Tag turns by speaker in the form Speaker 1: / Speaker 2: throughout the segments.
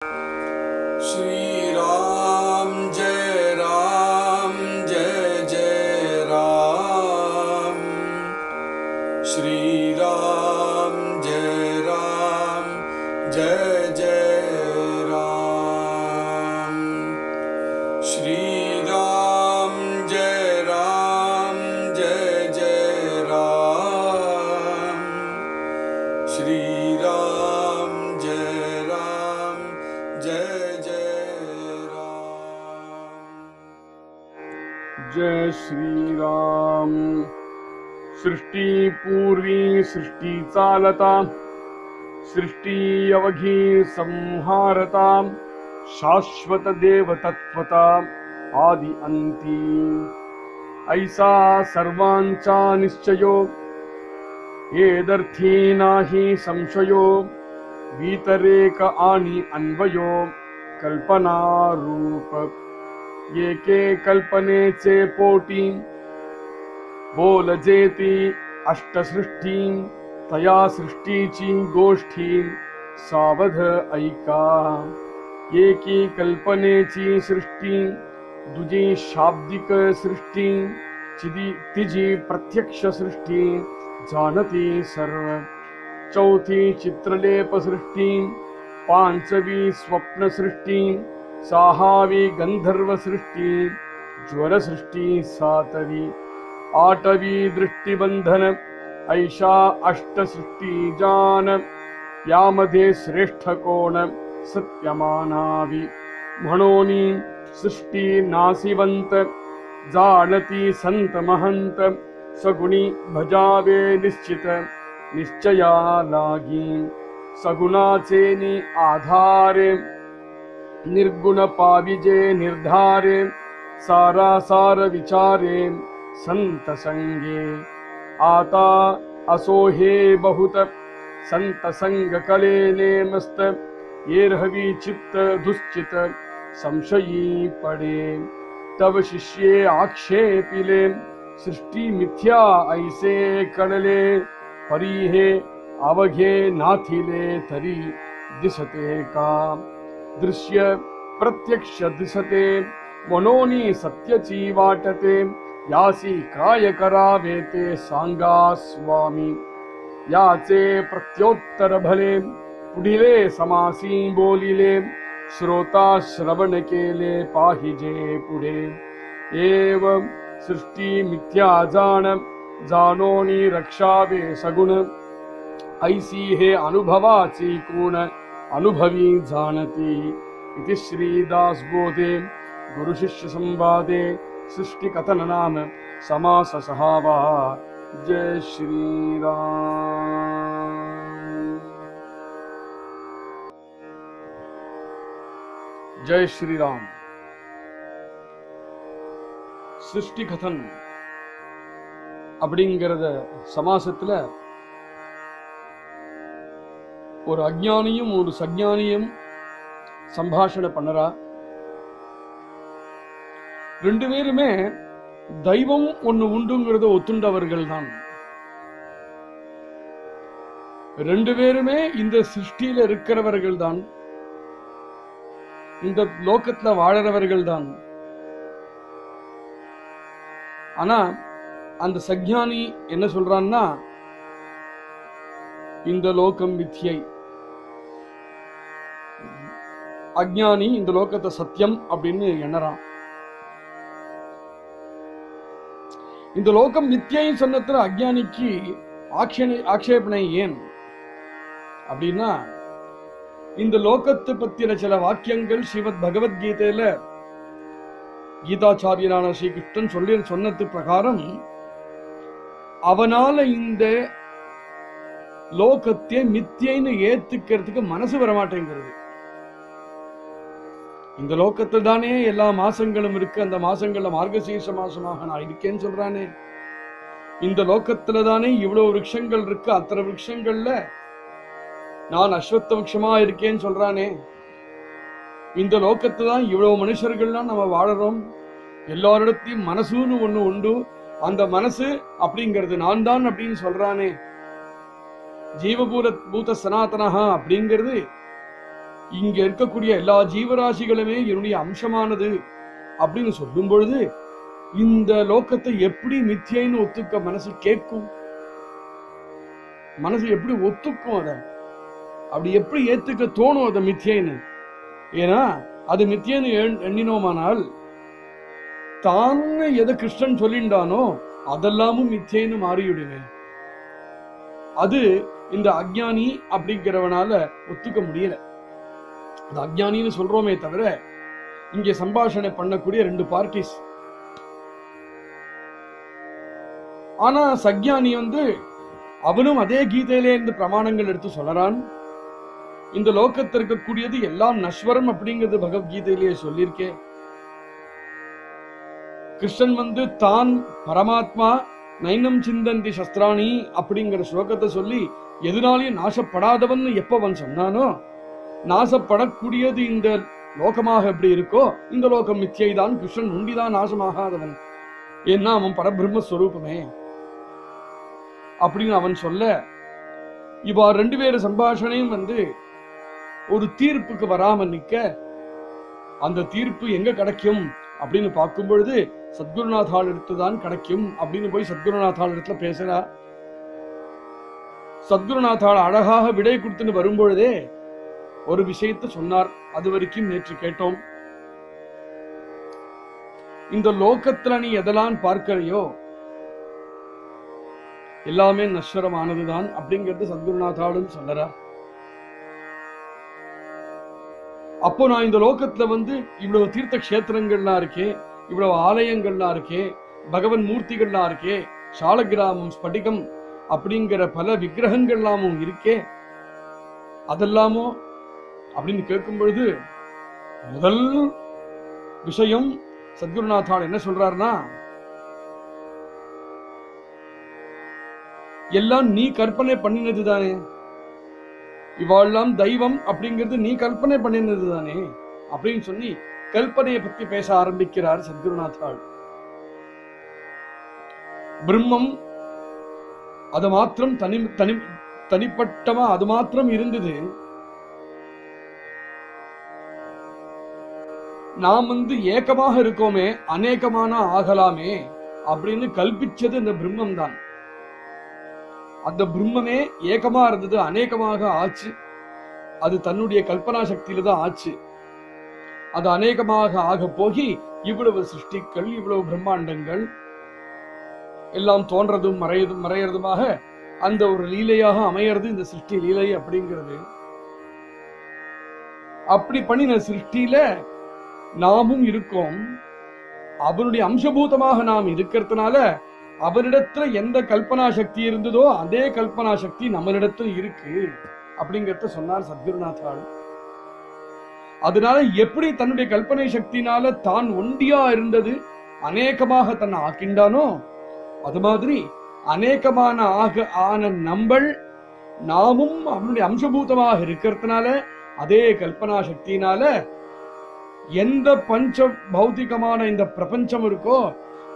Speaker 1: श्री राम जय जय राम। श्री राम जय जय राम। श्री राम जय जय राम। श्री राम जय
Speaker 2: जय श्री राम। सृष्टि पूर्वी सृष्टि चालता, सृष्टि अवघी संहारता, शाश्वत देव तत्वता आदि अंती। ऐसा सर्वांचा निश्चयो, येदर्थी नाही संशयो, वीतरेक आणि अन्वयो कल्पना रूप। एके कल्पनेचे पोटी बोलजेती अष्टसृष्टी, तया सृष्टीची गोष्टी सावध ऐका। एकी कल्पनेची सृष्टी, दुजी शाब्दिक सृष्टी, तिजी प्रत्यक्ष सृष्टी जाणती सर्व। चौथी चित्रलेप सृष्टी, पांचवी स्वप्न सृष्टी, सहावी गंधर्व सृष्टी, ज्वर सृष्टी सातवी, आठवी दृष्टिबंधन, ऐशा अष्टसृष्टी जान। यामध्ये श्रेष्ठ कोण सत्यमानावी, म्हणोनी सृष्टी नासिवंत, जाणती संत महंत, सगुणी भजावे निश्चित निश्चया लागी। सगुणाचे नि आधारे, निर्गुण पाविजे निर्धारे, सारासार विचारे संत संगे। आता असो हे बहुत, संत संग कलेने मस्त, येरहवी चित्त दुश्चित संशयी पडे। तव शिष्ये आक्षेपिले, सृष्टी मिथ्या ऐसे कळले, परी हे अवघे नाथिले तरी दिसते का। दृश्य प्रत्यक्ष दिसते, मनोनी सत्यची वाटते, यासी काय करावे ते सांगा स्वामी। याचे प्रत्योत्तर भले, पुढिले समासी बोलिले, श्रोता श्रवण केले पाहिजे पुढे। एव सृष्टी मिथ्या जाण, जाणोनी रक्षावे सगुण, ऐसी हे अनुभवाची कोण अनुभवी जाणती। इति श्रीदास बोधे गुरु शिष्य संवादे सृष्टि कथन नाम समास सहावा। जय श्री राम। जय श्री राम। सृष्टि कथन அப்படிங்கறத சமாசத்துல ஒரு அஞ்ஞானியும் ஒரு சஞ்ஞானியும் சம்பாஷணை பண்ணறா. ரெண்டு பேருமே தெய்வம் ஒன்னு உண்டுங்கிறத ஒத்துண்டவர்கள் தான். ரெண்டு பேருமே இந்த சிருஷ்டியில இருக்கிறவர்கள் தான், இந்த லோகத்துல வாழறவர்கள் தான். ஆனா அந்த சஞ்ஞானி என்ன சொல்றான்னா, இந்த லோகம் மித்யை, அஞ்ஞானி இந்த லோகத்தை சத்தியம் அப்படின்னு எண்ணறான். இந்த லோகம் மித்யை சொன்னதுல அஞ்ஞானிக்கு ஆக்ஷேபனை ஏன் அப்படின்னா, இந்த லோகத்தை பத்தின சில வாக்கியங்கள் ஸ்ரீமத் பகவத்கீதையில கீதாச்சாரியரான ஸ்ரீகிருஷ்ணன் சொன்னது பிரகாரம் அவனால இந்த லோகத்தை மித்தியைன்னு ஏத்துக்கிறதுக்கு மனசு வரமாட்டேங்கிறது. இந்த லோகத்துல தானே எல்லா மாசங்களும் இருக்கு, அந்த மாசங்கள்ல மார்கசீர்ஷ மாசமாக நான் இருக்கேன்னு சொல்றானே. இந்த லோகத்துல தானே இவ்வளவு விருட்சங்கள் இருக்கு, அத்தனை விருட்சங்கள்ல நான் அஸ்வத்த விருட்சமா இருக்கேன்னு சொல்றானே. இந்த லோகத்துல தான் இவ்வளவு மனுஷர்கள்லாம் நம்ம வாழறோம். எல்லாரிடத்தையும் மனசுன்னு ஒண்ணு உண்டு, அந்த மனசு அப்படிங்கிறது நான் தான் அப்படின்னு சொல்றானே. ஜீவபூத சனாதனஹா அப்படிங்கிறது இங்க இருக்கக்கூடிய எல்லா ஜீவராசிகளுமே என்னுடைய அம்சமானது அப்படின்னு சொல்லும் பொழுது இந்த லோகத்தை எப்படி மித்தியைன்னு ஒத்துக்க மனசு கேட்கும்? மனசு எப்படி ஒத்துக்கும்? அத அப்படி எப்படி ஏத்துக்க தோணும் அதை மித்தியைன்னு? ஏன்னா அது மித்தியன்னு எண்ணினோமானால் தான் எதை கிருஷ்ணன் சொல்லிண்டானோ அதெல்லாமும் மித்தியைன்னு மாறிவிடுவேன். அது இந்த அஜ்ஞானி அப்படிங்கிறவனால ஒத்துக்க முடியல. அது அஜ்ஞானின்னு சொல்றோமே தவிர இங்கே சம்பாஷணை பண்ணக்கூடிய ரெண்டு பார்ட்டிஸ். ஆனா சக்ஞானி அவனும் அதே கீதையிலே இருந்து பிரமாணங்கள் எடுத்து சொல்லறான். இந்த லோகத்தில் இருக்கக்கூடியது எல்லாம் நஸ்வரம் அப்படிங்கிறது பகவத்கீதையிலேயே சொல்லியிருக்கேன். கிருஷ்ணன் தான் பரமாத்மா நைனம் சிந்தந்தி சஸ்திராணி அப்படிங்கிற ஸ்லோகத்தை சொல்லி எதனாலையும் நாசப்படாதவன் எப்ப அவன் சொன்னானோ, நாசப்படக்கூடியது இந்த லோகமாக எப்படி இருக்கோ இந்த லோகம் மித்தியை தான், கிருஷ்ணன் உண்டிதான் நாசமாகாதவன், ஏன்னா அவன் பரபிரம்மஸ்வரூபமே அப்படின்னு அவன் சொல்ல, இவா ரெண்டு பேரு சம்பாஷணையும் ஒரு தீர்ப்புக்கு வராம நிக்க, அந்த தீர்ப்பு எங்க கிடைக்கும் அப்படின்னு பார்க்கும் பொழுது சத்குருநாதாள் இடத்துதான் கிடைக்கும் அப்படின்னு போய் சத்குருநாதாள் இடத்துல பேசுறா. சத்குருநாதாள் அழகாக விடை கொடுத்துன்னு வரும்பொழுதே ஒரு விஷயத்தை சொன்னார். அது வரைக்கும் நேற்று கேட்டோம். இந்த லோகத்துல நீ எதெல்லாம் பார்க்கறியோ எல்லாமே நஸ்வரமானதுதான் அப்படிங்கிறது சத்குருநாதாளும் சொல்லறா. அப்போ நான் இந்த லோகத்துல இவ்வளவு தீர்த்த கஷேத்திரங்கள்லாம் இருக்கே, இவ்வளவு ஆலயங்கள்லாம் இருக்கே, பகவன் மூர்த்திகள்லாம் இருக்கே, சாலகிராமம் ஸ்படிகம் அப்படிங்கிற பல விக்கிரகங்கள்லாமும் இருக்கே, அதெல்லாமோ அப்படின்னு கேட்கும் பொழுது முதல் விஷயம் சத்குருநாதாள் என்ன சொல்றாருன்னா, எல்லாம் நீ கற்பனை பண்ணினது தானே, இவாள்லாம் தெய்வம் அப்படிங்கிறது நீ கல்பனை பண்ணினது தானே அப்படின்னு சொல்லி கல்பனையை பத்தி பேச ஆரம்பிக்கிறார் சத்குருநாதாள். பிரம்மம் அது மாத்திரம் தனிப்பட்டமா அது மாத்திரம் இருந்தது. நாம் ஏக்கமாக இருக்கோமே, அநேகமான ஆகலாமே அப்படின்னு கல்பிச்சது இந்த பிரம்மம் தான். அந்த பிரம்மமே ஏகமா இருந்தது, அநேகமாக ஆச்சு. அது தன்னுடைய கல்பனா சக்தியில தான் ஆச்சு. அது அநேகமாக ஆக போகி இவ்வளவு சிருஷ்டிகள், இவ்வளவு பிரம்மாண்டங்கள் எல்லாம் தோன்றதும் மறையறதுமாக அந்த ஒரு லீலையாக அமையறது இந்த சிருஷ்டி லீலை அப்படிங்கிறது. அப்படி பண்ணின சிருஷ்டியில நாமும் இருக்கோம். அவனுடைய அம்சபூதமாக நாம் இருக்கிறதுனால அவனிடத்துல எந்த கல்பனா சக்தி இருந்ததோ அதே கல்பனா சக்தி நம்மளிடத்துல இருக்கு அப்படிங்கறத சொன்னார் சத்குருநாதாள். அதனால எப்படி தன்னுடைய கல்பனை சக்தினால தான் ஒண்டியா இருந்தது அநேகமாக தன்னை ஆக்கிண்டானோ, அது மாதிரி அநேகமான ஆன நாமும் அவனுடைய அம்சபூதமாக இருக்கிறதுனால அதே கல்பனா சக்தினால எந்த பஞ்ச பௌத்திகமான இந்த பிரபஞ்சம் இருக்கோ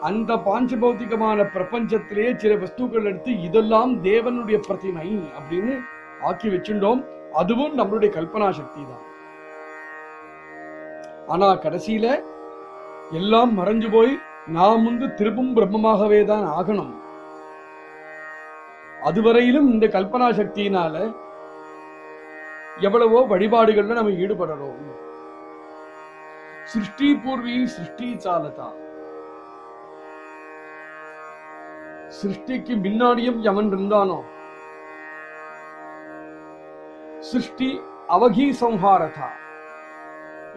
Speaker 2: அந்த பாஞ்ச பௌத்திகமான பிரபஞ்சத்திலேயே சில வஸ்துக்கள் எடுத்து இதெல்லாம் தேவனுடைய பிரதிமை அப்படின்னு ஆக்கி வச்சுட்டோம். அதுவும் நம்மளுடைய கல்பனா சக்தி தான். ஆனா கடைசியில எல்லாம் மறைஞ்சு போய் நாம் திருப்பும் பிரம்மமாகவே தான் ஆகணும். அதுவரையிலும் இந்த கல்பனா சக்தியினால எவ்வளவோ வழிபாடுகள்ல நம்ம ஈடுபடுறோம். சிருஷ்டி பூர்வி சிருஷ்டி சாலதா, சிருஷ்டிக்கு முன்னாடியும் எவன் இருந்தானோ, சிருஷ்டி அவகி சம்ஹாரதா,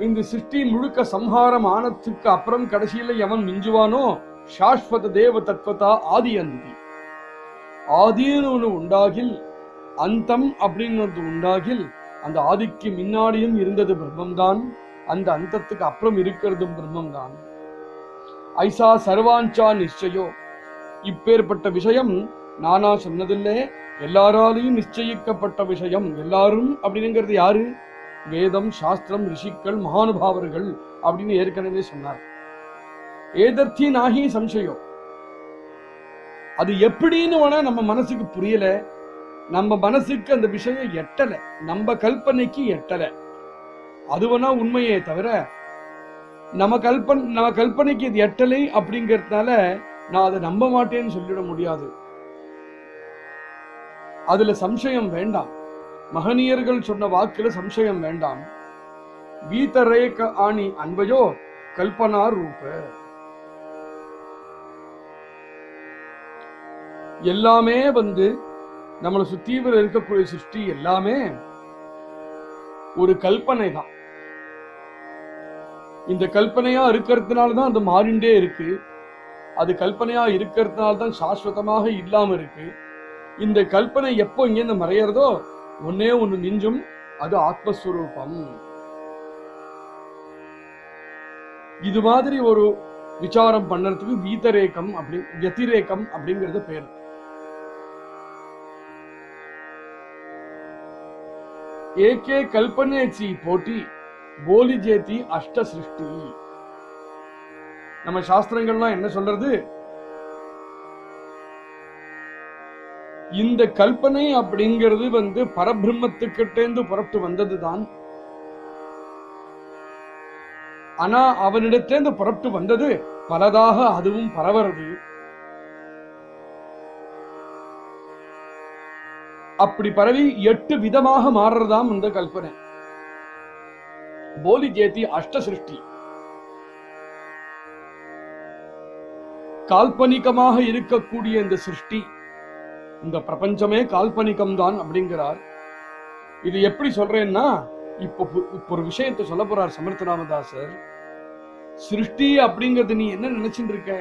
Speaker 2: இந்த சிருஷ்டி முழுக்க சம்ஹாரம் ஆனதுக்கு அப்புறம் கடைசியில எவன் மிஞ்சுவானோ, சாஸ்வத தேவ தத்வதா ஆதி அந்தி, ஆதின்னு ஒண்ணு உண்டாகில் அந்தம் அப்படின்னு ஒன்று உண்டாகில் அந்த ஆதிக்கு முன்னாடியும் இருந்தது பிரம்மம்தான், அந்த அந்தத்துக்கு அப்புறம் இருக்கிறதும் பிரம்மம்தான். ஐசா சர்வாஞ்சா நிச்சயோ, இப்பேற்பட்ட விஷயம் நானா சொன்னதில்லை, எல்லாராலையும் நிச்சயிக்கப்பட்ட விஷயம். எல்லாரும் அப்படிங்கிறது யாரு? வேதம், சாஸ்திரம், ரிஷிக்கள், மகானுபாவர்கள் அப்படின்னு ஏற்கனவே சொன்னார். ஏதர்த்தி நாகி சம்சயம். அது எப்படின்னு வேணா நம்ம மனசுக்கு புரியல, நம்ம மனசுக்கு அந்த விஷயம் எட்டல, நம்ம கல்பனைக்கு எட்டல. அதுவனா உண்மையே தவிர நம்ம கல்பனைக்கு இது எட்டலை அப்படிங்கிறதுனால நான் அதை நம்ப மாட்டேன்னு சொல்லிட முடியாது. அதுல சம்சயம் வேண்டாம். மகனியர்கள் சொன்ன வாக்குல சம்சயம் வேண்டாம். வீதரேக ஆணி அன்பையோ கல்பனா ரூப. எல்லாமே நம்மளை சுத்தீவிர இருக்கக்கூடிய சிருஷ்டி எல்லாமே ஒரு கல்பனை தான். இந்த கல்பனையா இருக்கிறதுனாலதான் அது மாறிண்டே இருக்கு. அது கல்பனையா இருக்கிறதுனால்தான் சாஸ்வதமாக இல்லாம இருக்கு. இந்த கல்பனை எப்போ இங்க மறையறதோ ஒன்னே ஒண்ணு மிஞ்சும், அது ஆத்மஸ்வரூபம். இது மாதிரி ஒரு விசாரம் பண்ணறதுக்கு வீதரேகம் வத்திரேகம் அப்படிங்கிறது பேரு. ஏகே கல்பனேச்சி போட்டி போலி ஜேதி அஷ்ட சிருஷ்டி. நம்ம சாஸ்திரங்கள்லாம் என்ன சொல்றது? இந்த கல்பனை அப்படிங்கிறது பரபிரம்மத்துக்கிட்டேந்து புறப்பட்டு வந்ததுதான். ஆனா அவனிடத்தேந்து புறப்பட்டு வந்தது பலதாக அதுவும் பரவறது. அப்படி பரவி 8 விதமாக மாறுறதாம் இந்த கல்பனை. போலி ஜேதி அஷ்ட சிருஷ்டி. கால்பனிகமாக இருக்கக்கூடிய இந்த சிருஷ்டி, இந்த பிரபஞ்சமே கால்பனிகம் தான் அப்படிங்கிறார். இது எப்படி சொல்றேன்னா, இப்போ ஒரு விஷயத்தை சொல்ல போறார் சமர்த்த ராமதாசர். சிருஷ்டி அப்படிங்கிறது நீ என்ன நினைச்சுட்டு இருக்க?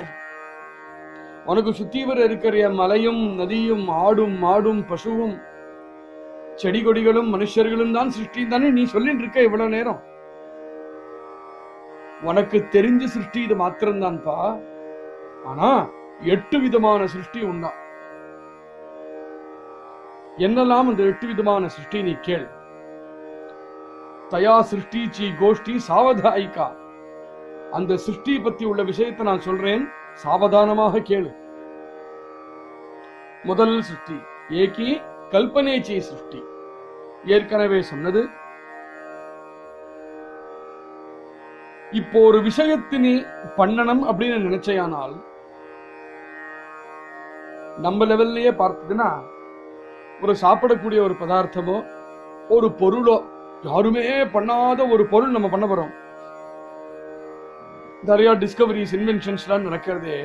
Speaker 2: உனக்கு சுத்தீவர இருக்கிற மலையும் நதியும் ஆடும் மாடும் பசுவும் செடி கொடிகளும் மனுஷர்களும் தான் சிருஷ்டி தானே நீ சொல்லிட்டு இருக்க இவ்வளவு நேரம். உனக்கு தெரிஞ்ச சிருஷ்டி இது மாத்திரம்தான்ப்பா. ஆனா 8 விதமான சிருஷ்டி உண்டா. என்னெல்லாம் அந்த 8 விதமான சிருஷ்டி நீ கேள். தயா சிருஷ்டி சி கோஷ்டி சாவதாயிகா. அந்த சிருஷ்டி பத்தி உள்ள விஷயத்தை நான் சொல்றேன், சாவதானமாக கேளு. முதல் சிருஷ்டி ஏகி கல்பனேச்சி சிருஷ்டி. ஏற்கனவே சொன்னது. இப்போ ஒரு விஷயத்தை நீ பண்ணணும் அப்படின்னு நினைச்சையானால், நம்ம லெவல்லயே பார்த்ததுன்னா, ஒரு சாப்பிடக்கூடிய ஒரு பதார்த்தமோ ஒரு பொருளோ, யாருமே பண்ணாத ஒரு பொருள் நம்ம பண்ண போறோம். நிறைய டிஸ்கவரிஸ் இன்வென்ஷன்ஸ்லாம் நடக்கிறதே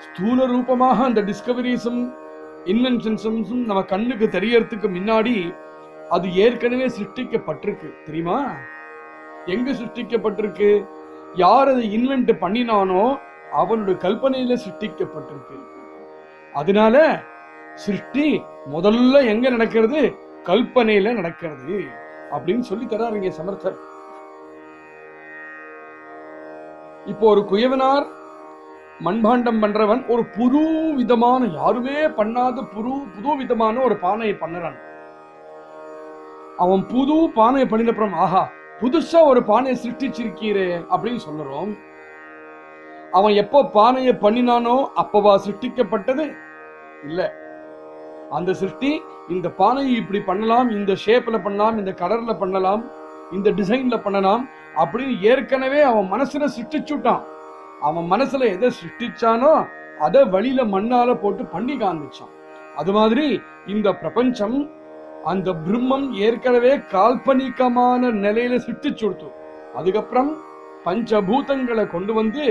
Speaker 2: ஸ்தூல ரூபமாக. அந்த டிஸ்கவரிஸும் இன்வென்ஷன்ஸும் நம்ம கண்ணுக்கு தெரியறதுக்கு முன்னாடி அது ஏற்கனவே சிருஷ்டிக்கப்பட்டிருக்கு தெரியுமா? எங்க சிருஷ்டிக்கப்பட்டிருக்கு? யார் அதை இன்வென்ட் பண்ணினானோ அவனுடைய கல்பனையில சிருஷ்டிக்கப்பட்டிருக்கு. அதனால சிருஷ்டி முதல்ல எங்க நடக்கிறது? கல்பனையில நடக்கிறது அப்படின்னு சொல்லி தராருங்க சமர்த்தர். இப்போ ஒரு குயவனார் மண்பாண்டம் பண்றவன் ஒரு புது விதமான, யாருமே பண்ணாத புது விதமான ஒரு பானையை பண்ணுறான். அவன் புது பானையை பண்ணினப்புறம், ஆஹா புதுசா ஒரு பானையை சிருஷ்டிச்சிருக்கீரே அப்படின்னு சொல்லுறோம். அவன் எப்போ பானையை பண்ணினானோ அப்பவா சிருஷ்டிக்கப்பட்டது? இல்ல. அந்த சிருஷ்டி இந்த பானையை இப்படி பண்ணலாம், இந்த ஷேப்ல பண்ணலாம், இந்த கலர்ல பண்ணலாம், இந்த டிசைன்ல பண்ணலாம் அப்படின்னு ஏற்கனவே அவன் மனசுல சிருஷ்டிச்சுட்டான். அவன் மனசுல எதை சிருஷ்டிச்சானோ அதை வழியில மண்ணால போட்டு பண்ணி காண்பிச்சான். அது மாதிரி இந்த பிரபஞ்சம், அந்த பிரம்மம் ஏற்கனவே கால்பனிகமான நிலையில சிருஷ்டிச்சுடுத்து. அதுக்கப்புறம் பஞ்சபூதங்களை கொண்டு வந்து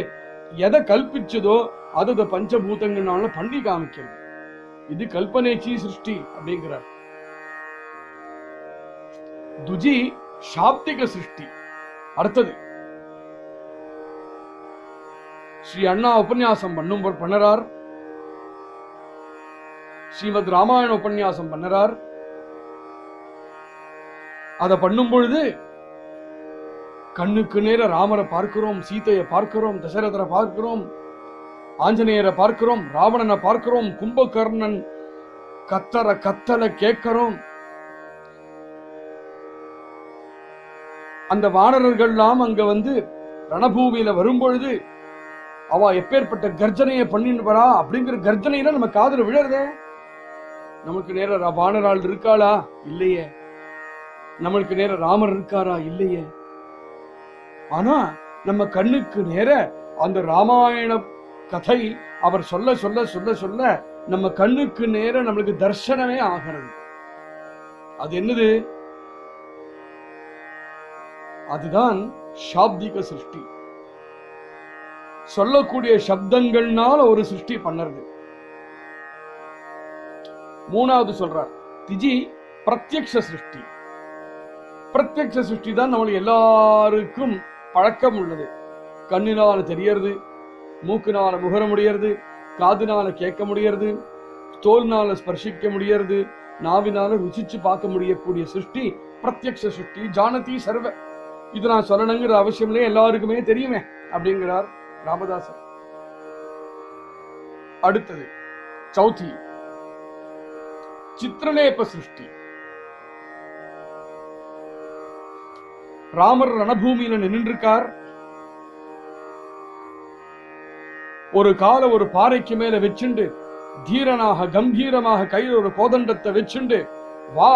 Speaker 2: எதை கல்பிச்சதோ அது பஞ்சபூதங்களால பண்ணி காமிக்கிறது. இது கல்பனேச்சி சிருஷ்டி அப்படிங்கிறார். துஜி சாப்திக சிருஷ்டி. அடுத்தது ஸ்ரீ அண்ணா உபன்யாசம் பண்ணறார். ஸ்ரீமத் ராமாயண உபன்யாசம் பண்ணறார். அதை பண்ணும் பொழுது கண்ணுக்கு நேர ராமரை பார்க்கிறோம், சீதையை பார்க்கிறோம், தசரதரை பார்க்கிறோம், ஆஞ்சநேயரை பார்க்கிறோம், ராவணனை பார்க்கிறோம், கும்பகர்ணன் கத்தலை கேட்கிறோம். அந்த வானரர்கள்லாம் அங்க ரணபூமியில வரும்பொழுது அவ எப்பேற்பட்ட கர்ஜனையை பண்ணிட்டு வரா அப்படிங்கிற கர்ஜனையில நம்ம காதுல விழறதே. நமக்கு நேர வானராள் இருக்காளா? இல்லையே. நம்மளுக்கு நேர ராமர் இருக்காரா? இல்லையே. ஆனா நம்ம கண்ணுக்கு நேர அந்த ராமாயண கதை அவர் சொல்ல சொல்ல சொல்ல சொல்ல நம்ம கண்ணுக்கு நேர நம்மளுக்கு தர்சனமே ஆகிறது. அது என்னது? அதுதான் சாப்திக சிருஷ்டி. சொல்லக்கூடிய சப்தங்கள்னால ஒரு சிருஷ்டி பண்ணறது. மூணாவது சொல்றார் திஜி பிரத்யக்ஷ சிருஷ்டி. பிரத்யக்ஷ சிருஷ்டி தான் நம்மளுக்கு எல்லாருக்கும் பழக்கம் உள்ளது. கண்ணினால தெரியறது, மூக்குனால முகர முடியறது, காதுனால கேட்க முடியறது, தோல்னால ஸ்பர்சிக்க முடியறது, நாவினால ருசிச்சு பார்க்க முடியக்கூடிய சிருஷ்டி பிரத்யக்ஷ சிருஷ்டி. ஜானதி சர்வ. இது நான் சொல்லணுங்கிற அவசியம் இல்லை, எல்லாருக்குமே தெரியுமே அப்படிங்கிறார் ராமதாசர். அடுத்தது சௌத்தி சித்திரலேப சிருஷ்டி. ராமர் ரணபூமியில நின்றுருக்கார். ஒரு கால ஒரு பாறைக்கு மேல வச்சுண்டு தீரனாக கம்பீரமாக கையில் ஒரு கோதண்டத்தை வச்சுண்டு வா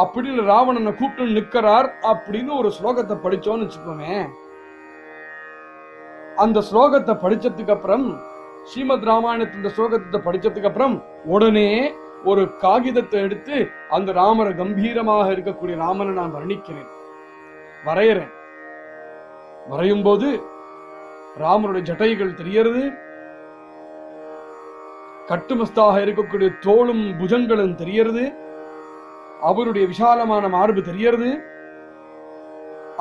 Speaker 2: அப்படின்னு ராவணனை கூப்பிட்டு நிக்கிறார் அப்படின்னு ஒரு ஸ்லோகத்தை படிச்சோன்னு வச்சுக்கோமே. அந்த ஸ்லோகத்தை படிச்சதுக்கு அப்புறம், ஸ்ரீமத் ராமாயணத்தின் ஸ்லோகத்தை படிச்சதுக்கு அப்புறம் உடனே ஒரு காகிதத்தை எடுத்து அந்த ராமரை கம்பீரமாக இருக்கக்கூடிய ராமனை நான் வர்ணிக்கிறேன், வரையறேன். வரையும் போது ராமருடைய ஜட்டைகள் தெரியறது, கட்டுமஸ்தாக இருக்கக்கூடிய தோளும் புஜங்களும் தெரியறது, அவருடைய விசாலமான மார்பு தெரியறது,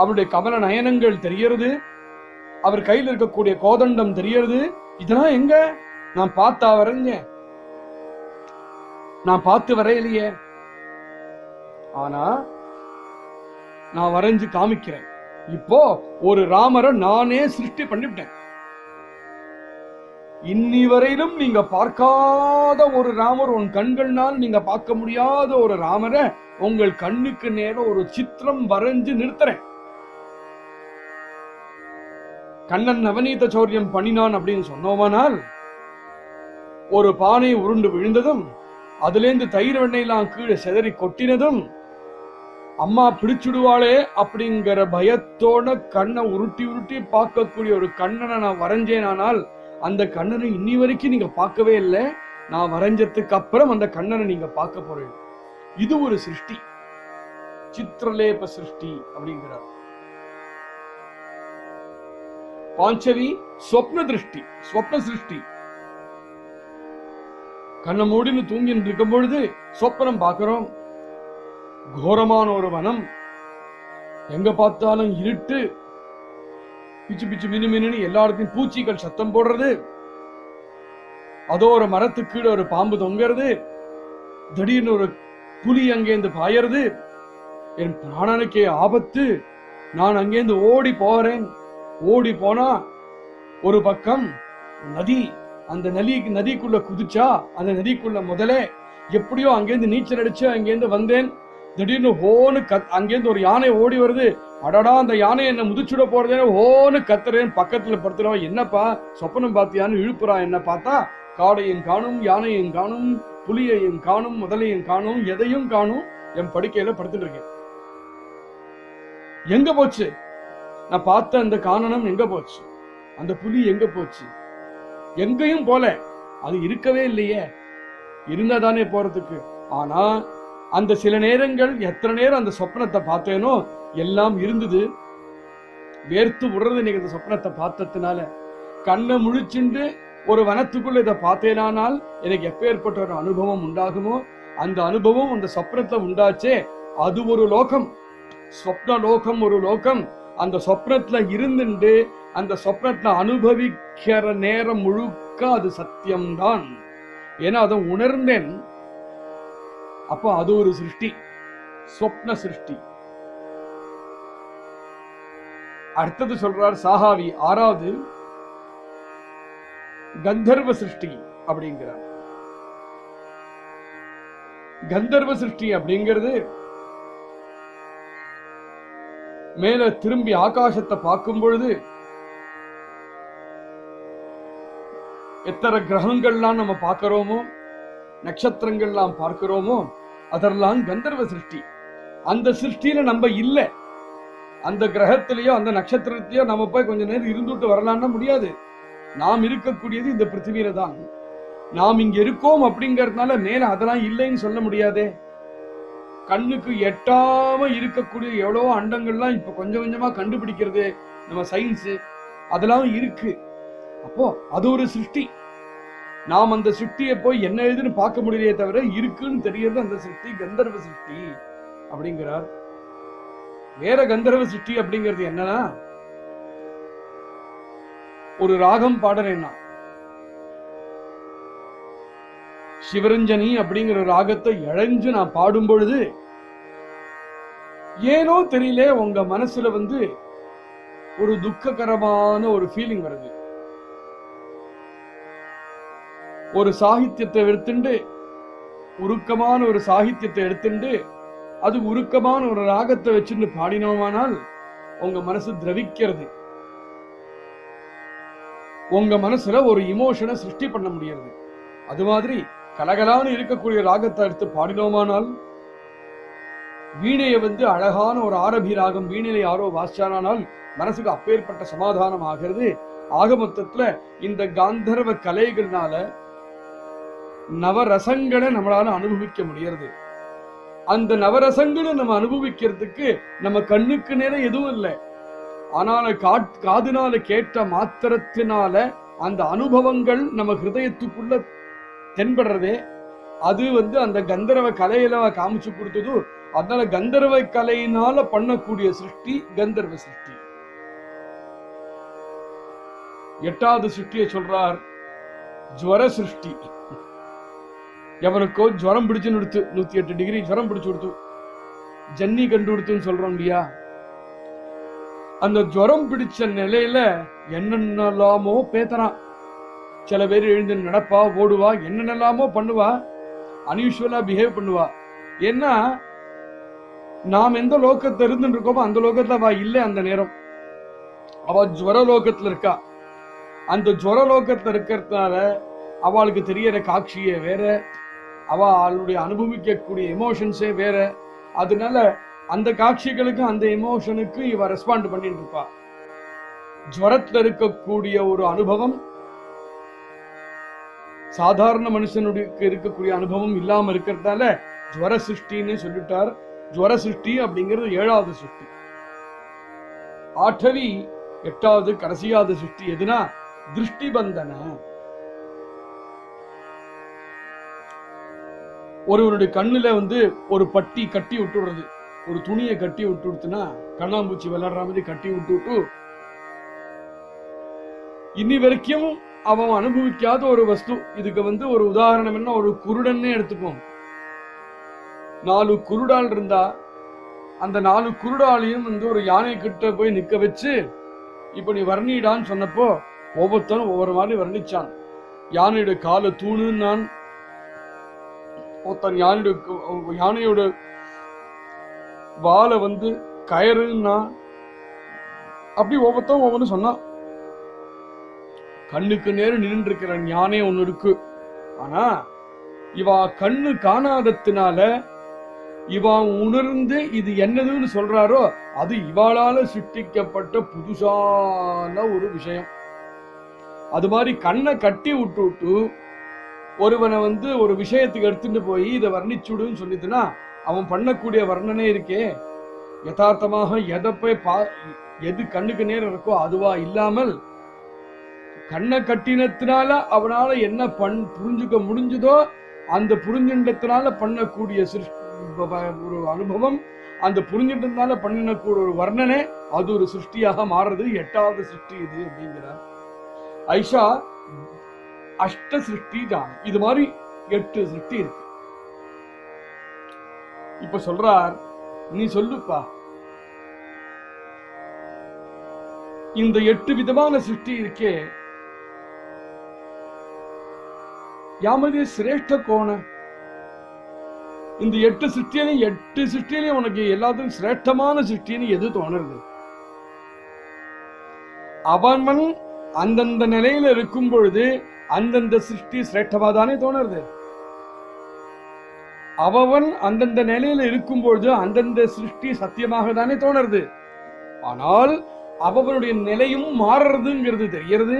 Speaker 2: அவருடைய கமல நயனங்கள் தெரியறது, அவர் கையில் இருக்கக்கூடிய கோதண்டம் தெரியறது. இதெல்லாம் எங்க நான் பார்த்தா வரைஞ்சேன்? நான் பார்த்து வரையலையே. ஆனா நான் வரைஞ்சு காமிக்கிறேன். இப்போ ஒரு ராமரை நானே சிருஷ்டி பண்ணிவிட்டேன். இன்னி வரையிலும் நீங்க பார்க்காத ஒரு ராமர், உன் கண்கள்னால் நீங்க பார்க்க முடியாத ஒரு ராமரை உங்கள் கண்ணுக்கு நேரம் ஒரு சித்திரம் வரைஞ்சு நிறுத்துறேன். கண்ணன் நவநீத சௌரியம் பண்ணினான் அப்படின்னு சொன்னோமானால், ஒரு பானை உருண்டு விழுந்ததும் அதுலேருந்து தயிர் வெண்ணெயெல்லாம் கீழே செதறி கொட்டினதும் அம்மா பிடிச்சுடுவாளே அப்படிங்கிற பயத்தோட கண்ணை உருட்டி உருட்டி பார்க்கக்கூடிய ஒரு கண்ணனை நான் வரைஞ்சேனானால் அந்த கண்ணனை இன்னி வரைக்கும் நீங்க பார்க்கவே இல்லை. நான் வரைஞ்சதுக்கு அப்புறம் அந்த கண்ணனை நீங்க பார்க்க போறேன். இது ஒரு சிருஷ்டி, சித்திரலேப சிருஷ்டி அப்படிங்கிறார். பாஞ்சவி ஸ்வப்ன திருஷ்டி, ஸ்வப்ன சிருஷ்டி. கண்ணை மூடின்னு தூங்கின்னு இருக்கும் பொழுது சொப்பனம் பார்க்கிறோம். கோரமான ஒரு வனம், எங்க பார்த்தாலும் இருட்டு, பிச்சு பிச்சு மினு மின்னு எல்லா இடத்தையும் பூச்சிகள் சத்தம் போடுறது, அதோ ஒரு மரத்துக்கு கீழே ஒரு பாம்பு தொங்குறது, திடீர்னு ஒரு புலி அங்கேருந்து பாயறது, என் பிராணனுக்கே ஆபத்து. நான் அங்கேருந்து ஓடி போறேன். ஓடி போனா ஒரு பக்கம் நதி, அந்த நதிக்குள்ள குதிச்சா அந்த நதிக்குள்ள முதலே எப்படியோ அங்கேருந்து நீச்சல் அடிச்சு அங்கேருந்து வந்தேன். திடீர்னு ஹோனு அங்கேருந்து ஒரு யானை ஓடி வருது. அடடா, அந்த யானை என்ன முதிச்சுட போறதே, ஹோனு கத்துறேன். பக்கத்துல படுத்துறவன் என்னப்பா சொப்பனம் பார்த்தியான்னு இழுப்புறா. என்ன பார்த்தா காடையும் காணும், யானையும் காணும், புலியையும் காணும், முதலையும் காணும், எதையும் காணும். என் படுக்கையில படுத்துட்டு இருக்கேன். எங்க போச்சு? நான் பார்த்த அந்த காணனம் எங்க போச்சு? அந்த புலி எங்க போச்சு? எங்கேயும் போல. அது இருக்கவே இல்லையே. இருந்தாதானே போறதுக்கு. ஆனா அந்த சில நேரங்கள், எத்தனை நேரம் அந்த சொப்னத்தை பார்த்தேனோ எல்லாம் இருந்தது. வேர்த்து விடுறது நீங்க இந்த சொப்னத்தை பார்த்ததுனால. கண்ணை முழிச்சுண்டு ஒரு வனத்துக்குள்ள இதை பார்த்தேனானால் எனக்கு எப்பேற்பட்ட ஒரு அனுபவம் உண்டாகுமோ அந்த அனுபவம் அந்த சொப்னத்துல உண்டாச்சே. அது ஒரு லோகம், சொப்ன லோகம், ஒரு லோகம். அந்த சொப்னத்துல இருந்துட்டு அந்த சொப்னத்துல அனுபவிக்கிற நேரம் முழுக்க அது சத்தியம்தான். ஏன்னா அதை உணர்ந்தேன். அப்போ அது ஒரு சிருஷ்டி, சொப்ன சிருஷ்டி. அடுத்தது சொல்றார் சாகாவி, ஆறாவது கந்தர்வ சிருஷ்டி அப்படிங்கிறார். கந்தர்வ சிருஷ்டி அப்படிங்கிறது மேல திரும்பி ஆகாசத்தை பார்க்கும் பொழுது எத்தனை கிரகங்கள்லாம் நம்ம பார்க்கிறோமோ, நட்சத்திரங்கள்லாம் பார்க்கிறோமோ, அதெல்லாம் கந்தர்வ சிருஷ்டி. அந்த சிருஷ்டியில நம்ம இல்லை. அந்த கிரகத்திலேயோ அந்த நட்சத்திரத்திலேயோ நம்ம போய் கொஞ்ச நேரம் இருந்துட்டு வரலாம்னா முடியாது. நாம் இருக்கக்கூடியது இந்த பிருத்திவியில தான். நாம் இங்க இருக்கோம் அப்படிங்கறதுனால மேல அதெல்லாம் இல்லைன்னு சொல்ல முடியாதே. கண்ணுக்கு எட்டாம இருக்கக்கூடிய எவ்வளவோ அண்டங்கள்லாம் இப்ப கொஞ்சம் கொஞ்சமா கண்டுபிடிக்கிறது நம்ம சயின்ஸ், அதெல்லாம் இருக்கு. அப்போ அது ஒரு சிருஷ்டி. நாம் அந்த சிருஷ்டியை போய் என்ன ஏதுன்னு பார்க்க முடியலையே தவிர இருக்குன்னு தெரியறது அந்த சிருஷ்டி கந்தர்வ சிருஷ்டி அப்படிங்கிறார். வேற கந்தர்வ சிருஷ்டி அப்படிங்கிறது என்னன்னா, ஒரு ராகம் பாடுறேன்னா சிவரஞ்சனி அப்படிங்கிற ராகத்தை இழைஞ்சு நான் பாடும் பொழுது ஏனோ தெரியல உங்க மனசுல ஒரு துக்ககரமான ஒரு ஃபீலிங் வருது. ஒரு சாகித்யத்தை எடுத்துண்டு, உருக்கமான ஒரு சாகித்யத்தை எடுத்துண்டு அது உருக்கமான ஒரு ராகத்தை வச்சுட்டு பாடினோமானால் உங்க மனசு திரவிக்கிறது. உங்க மனசுல ஒரு இமோஷனை சிருஷ்டி பண்ண முடியாது. அது மாதிரி கலகலான்னு இருக்கக்கூடிய ராகத்தை எடுத்து பாடினோமானால், வீணையை அழகான ஒரு ஆரபி ராகம் வீணையில யாரோ வாசிச்சானால் மனசுக்கு அப்பேற்பட்ட சமாதானம் ஆகிறது. ஆக மொத்தத்துல இந்த காந்தர்வ கலைகள்னால நவரசங்களை நம்மளால அனுபவிக்க முடியறது. அந்த நவரசங்களை நம்ம அனுபவிக்கிறதுக்கு நம்ம கண்ணுக்கு நேரம் எதுவும் இல்லை. ஆனால காதுனால கேட்ட மாத்திரத்தினால அந்த அனுபவங்கள் நம்ம ஹிருதயத்துக்குள்ள தென்படுறதே. அது அந்த கந்தர்வ கலையில காமிச்சு கொடுத்தது. அதனால கந்தர்வ கலையினால பண்ணக்கூடிய சிருஷ்டி கந்தர்வ சிருஷ்டி. எட்டாவது சிருஷ்டியை சொல்றார் ஜுவர சிருஷ்டி. எவனுக்கோ ஜுவரம் பிடிச்சுன்னு எடுத்து 108 டிகிரி ஜுவரம் பிடிச்சு கொடுத்து ஜன்னி கண்டு கொடுத்துன்னு சொல்றோம் இல்லையா, அந்த ஜுவரம் பிடிச்ச நிலையில என்னென்னலாமோ பேத்தறான். சில பேர் எழுந்து நடப்பா, ஓடுவா, என்னென்னலாமோ பண்ணுவா, அன்யூஷுவலா பிஹேவ் பண்ணுவா. ஏன்னா நாம் எந்த லோகத்தை இருந்துட்டு இருக்கோமோ அந்த லோகத்துல அவ இல்லை. அந்த நேரம் அவ ஜுவர லோகத்துல இருக்கா. அந்த ஜுவர லோகத்துல இருக்கிறதுனால அவளுக்கு தெரியற காட்சியே வேற, அவளுடைய அனுபவிக்கக்கூடிய எமோஷன்ஸே வேற. அதனால அந்த காட்சிகளுக்கு அந்த எமோஷனுக்கு இவ ரெஸ்பாண்ட் பண்ணிட்டு இருப்பா. ஜுவரத்துல இருக்கக்கூடிய ஒரு அனுபவம் சாதாரண மனுஷனுடைய இருக்கக்கூடிய அனுபவம் இல்லாம இருக்கிறதால ஜுவர சிருஷ்டின்னு சொல்லிட்டார். ஜுவர சிருஷ்டி அப்படிங்கிறது 7வது சிருஷ்டி. 8வது 8வது கடைசியாவது சிருஷ்டி எதுனா திருஷ்டி பந்தன. ஒருவருடைய கண்ணுல ஒரு பட்டி கட்டி விட்டுடுறது, ஒரு துணியை கட்டி விட்டுடுத்துனா கண்ணாம்பூச்சி விளையாடுற மாதிரி கட்டி விட்டு இன்னி வரைக்கும் அவன் அனுபவிக்காத ஒரு வஸ்து. இதுக்கு ஒரு உதாரணம் என்ன, ஒரு குருடன்னே எடுத்துப்போம். 4 குருடால் இருந்தா அந்த 4 குருடாலையும் ஒரு யானை கிட்ட போய் நிக்க வச்சு இப்ப நீ வர்ணிடான்னு சொன்னப்போ ஒவ்வொருத்தரும் ஒவ்வொரு மாதிரி வர்ணிச்சான். யானையோட கால தூணுன்னு நான், ஒருத்தன் யானையோட வாழை கயறுன்னா, அப்படி ஒவ்வொருத்தரும் ஒவ்வொன்னு சொன்னான். கண்ணுக்கு நேரம் நின்று இருக்கிற ஞானே ஒண்ணு இருக்கு. ஆனா இவா கண்ணு காணாதத்தினால இவா உணர்ந்து இது என்னதுன்னு சொல்றாரோ அது இவாளால சிருஷ்டிக்கப்பட்ட புதுசான ஒரு விஷயம். அது மாதிரி கண்ணை கட்டி விட்டு ஒருவனை ஒரு விஷயத்துக்கு எடுத்துட்டு போய் இதை வர்ணிச்சுடுன்னு சொல்லிட்டுனா அவன் பண்ணக்கூடிய வர்ணனை இருக்கே யதார்த்தமாக எதை போய் எது கண்ணுக்கு நேரம் இருக்கோ அதுவா இல்லாமல் கண்ணை கட்டினத்தினால அவனால என்ன புரிஞ்சுக்க முடிஞ்சதோ அந்த புரிஞ்சின்றத்தினால பண்ணக்கூடிய ஒரு அனுபவம், அந்த புரிஞ்சின்றதுனால பண்ணக்கூடிய ஒரு வர்ணனை, அது ஒரு சிருஷ்டியாக மாறுறது. 8வது சிருஷ்டி இது அப்படிங்கிறார். ஐஷா அஷ்ட சிருஷ்டி தான். இது மாதிரி 8 சிருஷ்டி இருக்கு. இப்ப சொல்றார், நீ சொல்லுப்பா, இந்த 8 விதமான சிருஷ்டி இருக்கே யாமதே சிரேஷ்ட கோண. இந்த 8 சிருஷ்டியிலையும் உனக்கு எல்லாத்துக்கும் சிரேஷ்டமான சிருஷ்டின்னு எது தோணுறது? அவன் அந்தந்த நிலையில இருக்கும் பொழுது அந்தந்த சிருஷ்டி சிரேஷ்டமா தானே தோணுறது. அவன் அந்தந்த நிலையில இருக்கும் பொழுது அந்தந்த சிருஷ்டி சத்தியமாக தானே தோணுறது. ஆனால் அவனுடைய நிலையும் மாறுறதுங்கிறது தெரியறது.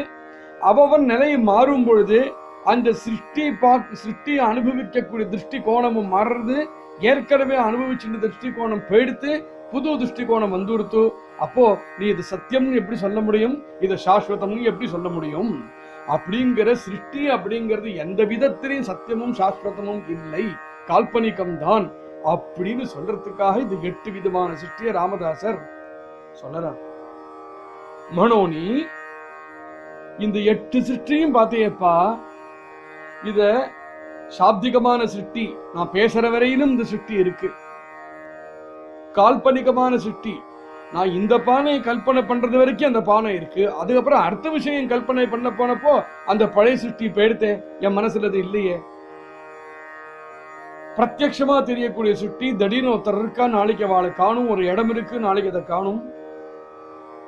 Speaker 2: அவன் நிலை மாறும் பொழுது அந்த சிருஷ்டி அனுபவிக்கக்கூடிய திருஷ்டி கோணமும் மாறுறது. ஏற்கனவே அனுபவிச்சுட்டு திருஷ்டி கோணம் போயிடுத்து, புது திருஷ்டி கோணம் வந்துடுத்து. அப்போ நீ இது சத்தியம்னு எப்படி சொல்ல முடியும், இது சாஸ்வதம்னு எப்படி சொல்ல முடியும்? அப்படிங்கிற சிருஷ்டி அப்படிங்கிறது எந்த விதத்திலையும் சத்தியமும் சாஸ்வதமும் இல்லை, கால்பனிகம் தான் அப்படின்னு சொல்றதுக்காக இது 8 விதமான சிருஷ்டியை ராமதாசர் சொல்லறார். மனோனி இந்த 8 சிருஷ்டியும் பார்த்தேப்பா, இத சாப்திகமான சிருஷ்டி, நான் பேசுற வரையிலும் இந்த சிருஷ்டி இருக்கு. கால்பனிகமான சிருஷ்டி, நான் இந்த பானை கல்பனை பண்றது வரைக்கும் அந்த பானை இருக்கு. அதுக்கப்புறம் அடுத்த விஷயம் கல்பனை பண்ண போனப்போ அந்த பழைய சிருஷ்டி போயிடுத்தேன், என் மனசுல அது இல்லையே. பிரத்யட்சமா தெரியக்கூடிய சிருஷ்டி, திடீர்னு ஒருத்தர் இருக்கா, நாளைக்கு அவளை காணும், ஒரு இடம் இருக்கு, நாளைக்கு அதை காணும்.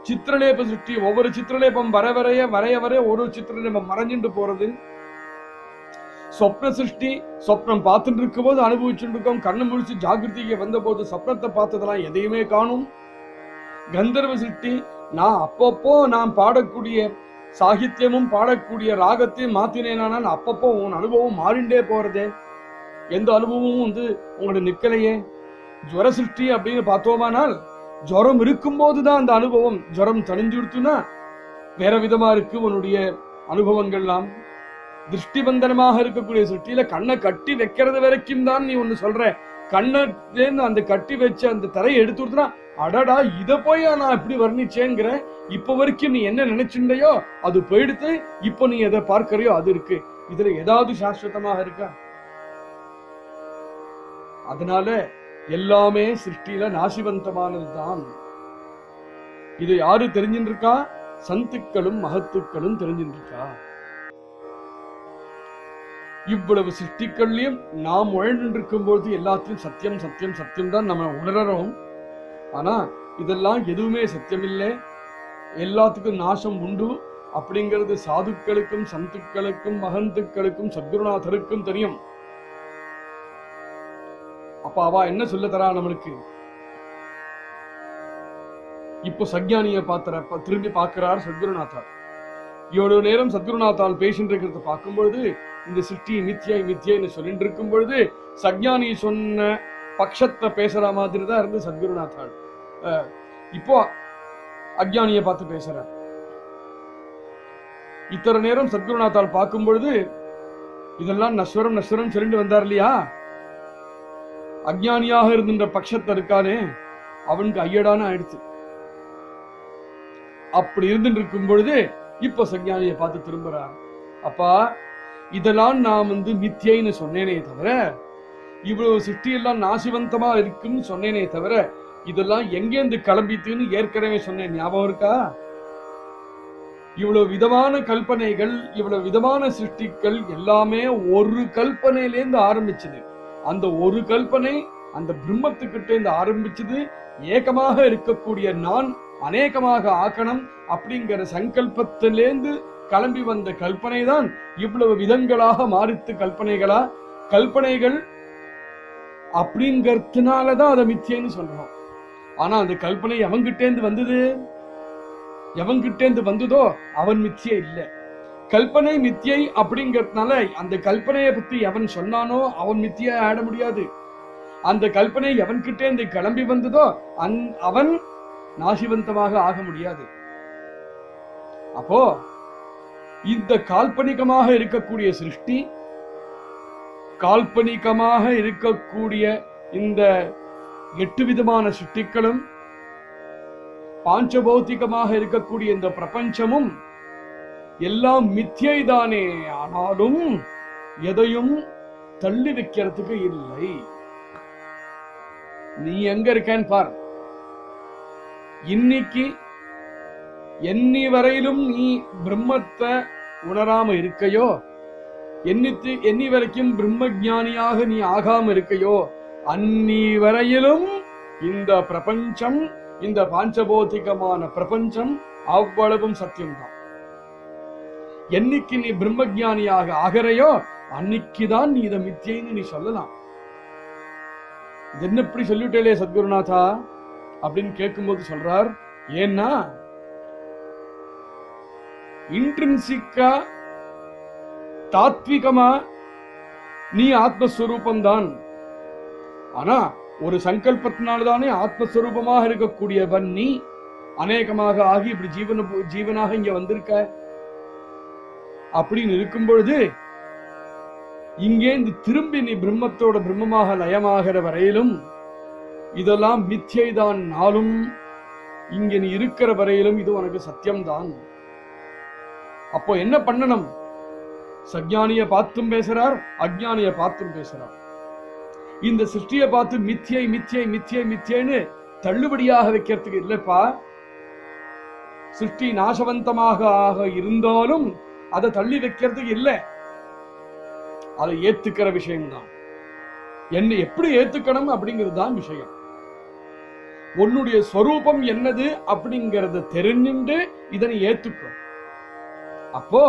Speaker 2: சித்திரலேப சிருஷ்டி, ஒவ்வொரு சித்திரலேபம் வரைய ஒரு சித்திரலேபம் மறைஞ்சிட்டு போறது. சொப்ன சிருஷ்டி, சொப்னம் பார்த்துட்டு இருக்கும் போது அனுபவிச்சுட்டு இருக்கோம், கண்ணு முழிச்சு ஜாகிரதைக்கு வந்த போது சொப்னத்தை பார்த்ததெல்லாம் எதையுமே காணும். கந்தர்வ சிருஷ்டி, நான் அப்பப்போ நான் பாடக்கூடிய சாகித்யமும் பாடக்கூடிய ராகத்தையும் மாத்தினேனானால் அப்பப்போ உன் அனுபவம் மாறிண்டே போறதே, எந்த அனுபவமும் உங்களுடைய நிக்கலையே. ஜுவர சிருஷ்டி அப்படின்னு பார்த்தோமானால், ஜுரம் இருக்கும் போதுதான் அந்த அனுபவம், ஜுரம் தணிஞ்சுடுத்துனா வேற விதமா இருக்கு உன்னுடைய அனுபவங்கள்லாம். திருஷ்டிபந்தனமாக இருக்கக்கூடிய சிருஷ்டியில கண்ணை கட்டி வைக்கிறது வரைக்கும் தான் நீ ஒண்ணு சொல்ற. கண்ணேந்து அந்த கட்டி வச்ச அந்த தரையை எடுத்துடுத்துனா, அடடா இத போய் நான் எப்படி வர்ணிச்சேங்கிற. இப்ப வரைக்கும் நீ என்ன நினைச்சுண்டையோ அது போயிடுத்து, இப்போ நீ எதை பார்க்கறியோ அது இருக்கு. இதுல ஏதாவது சாஸ்வதமாக இருக்கா? அதனால எல்லாமே சிருஷ்டியில நாசிவந்தமானதுதான். இது யாரு தெரிஞ்சுட்டு இருக்கா? சந்துக்களும் மகத்துக்களும் தெரிஞ்சுட்டு இருக்கா. இவ்வளவு சிருஷ்டிகள்லயும் நாம் உழன்று இருக்கும் போது எல்லாத்தையும் சத்தியம் சத்தியம் சத்தியம் தான் நம்ம உணர்றோம். ஆனா இதெல்லாம் எதுவுமே சத்தியம் இல்லை, எல்லாத்துக்கும் நாசம் உண்டு அப்படிங்கிறது சாதுக்களுக்கும் சந்துக்களுக்கும் மகந்துக்களுக்கும் சத்குருநாதருக்கும் தெரியும். அப்ப அவ என்ன சொல்ல தரா நம்மளுக்கு? இப்போ சக்ஞானிய திரும்பி பார்க்கிறார் சத்குருநாதர். இவ்வளவு நேரம் சத்குருநாத்தால் பேசிட்டு இருக்கிறத பார்க்கும்பொழுது, இந்த சிருஷ்டி மித்யாய் மித்யன்னு சொல்லிட்டு இருக்கும் பொழுது சக்ஞானி சொன்ன பட்சத்தை பேசுற மாதிரி தான் இருந்து சத்குருநாத்தால். இப்போ அஜ்ஞானிய பார்த்து பேசுற. இத்தனை நேரம் சத்குருநாத்தால் பார்க்கும் பொழுது இதெல்லாம் நஸ்வரம் நஸ்வரம் சொல்லிட்டு வந்தார் இல்லையா? அஜ்ஞானியாக இருந்த பட்சத்தை இருக்கானே அவனுக்கு ஐயடான ஆயிடுச்சு. அப்படி இருந்துட்டு இருக்கும் பொழுது இப்ப சஞ்ஞானியை பார்த்து திரும்புறார். அப்பா இதெல்லாம் நான் மித்யைன்னு சொன்னேனே தவிர, இவ்வளவு சிருஷ்டியெல்லாம் நாசிவந்தமா இருக்குன்னு சொன்னேனே தவிர, இதெல்லாம் எங்கேருந்து கிளம்பித்துன்னு ஏற்கனவே சொன்னேன், ஞாபகம் இருக்கா? இவ்வளவு விதமான கல்பனைகள், இவ்வளவு விதமான சிருஷ்டிகள் எல்லாமே ஒரு கல்பனையிலேருந்து ஆரம்பிச்சது. அந்த ஒரு கல்பனை அந்த பிரம்மத்துக்கிட்ட இருந்து ஆரம்பிச்சது. ஏகமாக இருக்கக்கூடிய நான் அநேகமாக ஆக்கணும் அப்படிங்கிற சங்கல்பத்திலேந்து கிளம்பி வந்த கல்பனை தான் இவ்வளவு விதங்களாக மாறித்து கல்பனைகள் அப்படிங்கிறதுனாலதான் அதை மித்தியன்னு சொல்றோம். ஆனா அந்த கல்பனை எவன்கிட்டேந்து வந்தது? எவன்கிட்டேந்து வந்ததோ அவன் மித்தியை இல்லை. கல்பனை மித்தியை அப்படிங்கிறதுனால அந்த கல்பனையை பத்தி எவன் சொன்னானோ அவன் மித்தியை ஆட முடியாது. அந்த கல்பனை எவன்கிட்டே இந்த கிளம்பி வந்ததோ அவன் நாசிவந்தமாக ஆக முடியாது. அப்போ இந்த கால்பனிகமாக இருக்கக்கூடிய சிருஷ்டி, கால்பனிகமாக இருக்கக்கூடிய இந்த 8 விதமான சிருஷ்டிகளும், பாஞ்சபௌத்திகமாக இருக்கக்கூடிய இந்த பிரபஞ்சமும் எல்லாம் மித்தியை தானே. ஆனாலும் எதையும் தள்ளி வைக்கிறதுக்கு இல்லை. நீ எங்க இருக்கேன்னு பார். இன்னைக்கு எண்ணி வரையிலும் நீ பிரம்மத்தை உணராம இருக்கையோ, எண்ணி வரைக்கும் பிரம்ம ஞானியாக நீ ஆகாம இருக்கையோ, அன்னி வரையிலும் இந்த பிரபஞ்சம், இந்த பாஞ்சபௌதிகமான பிரபஞ்சம் அவ்வளவும் சத்தியம்தான். என்னைக்கு நீ பிரம்ம ஞானியாக ஆகிறையோ அன்னைக்குதான் நீ இதை மித்தியைன்னு நீ சொல்லலாம். இது என்ன இப்படி சொல்லிவிட்டே சத்குருநாதா அப்படின்னு கேட்கும்போது சொல்றார், ஏன்னா இன்ட்ரின்சிக்கா தாத்விகமா நீ ஆத்மஸ்வரூபம் தான். ஆனா ஒரு சங்கல்பத்தினால்தானே ஆத்மஸ்வரூபமாக இருக்கக்கூடியவன் நீ அநேகமாக ஆகி இப்படி ஜீவனாக இங்க வந்திருக்க. அப்படின்னு இருக்கும் பொழுது இங்கே இந்த திரும்பி நீ பிரம்மத்தோட பிரம்மமாக லயமாகிற வரையிலும் இதெல்லாம் மித்யைதான். நாளும் இங்க நீ இருக்கிற வரையிலும் இது உனக்கு சத்தியம்தான். அப்போ என்ன பண்ணணும்? சஞ்ஞானிய பார்த்தும் பேசுறார், அஜ்ஞானிய பார்த்தும் பேசுறார். இந்த சிருஷ்டியை பார்த்து மித்யை மித்யை மித்யை மித்யைன்னு தள்ளுபடியாக வைக்கிறதுக்கு இல்லப்பா. சிருஷ்டி நாசவந்தமாக இருந்தாலும் அதை தள்ளி வைக்கிறதுக்கு இல்லை, அதை ஏத்துக்கிற விஷயம்தான். என்ன எப்படி ஏத்துக்கணும் அப்படிங்கிறது தான் விஷயம். உன்னுடைய ஸ்வரூபம் என்னது அப்படிங்கறத தெரிஞ்சுண்டு இதனை ஏத்துக்கும். அப்போ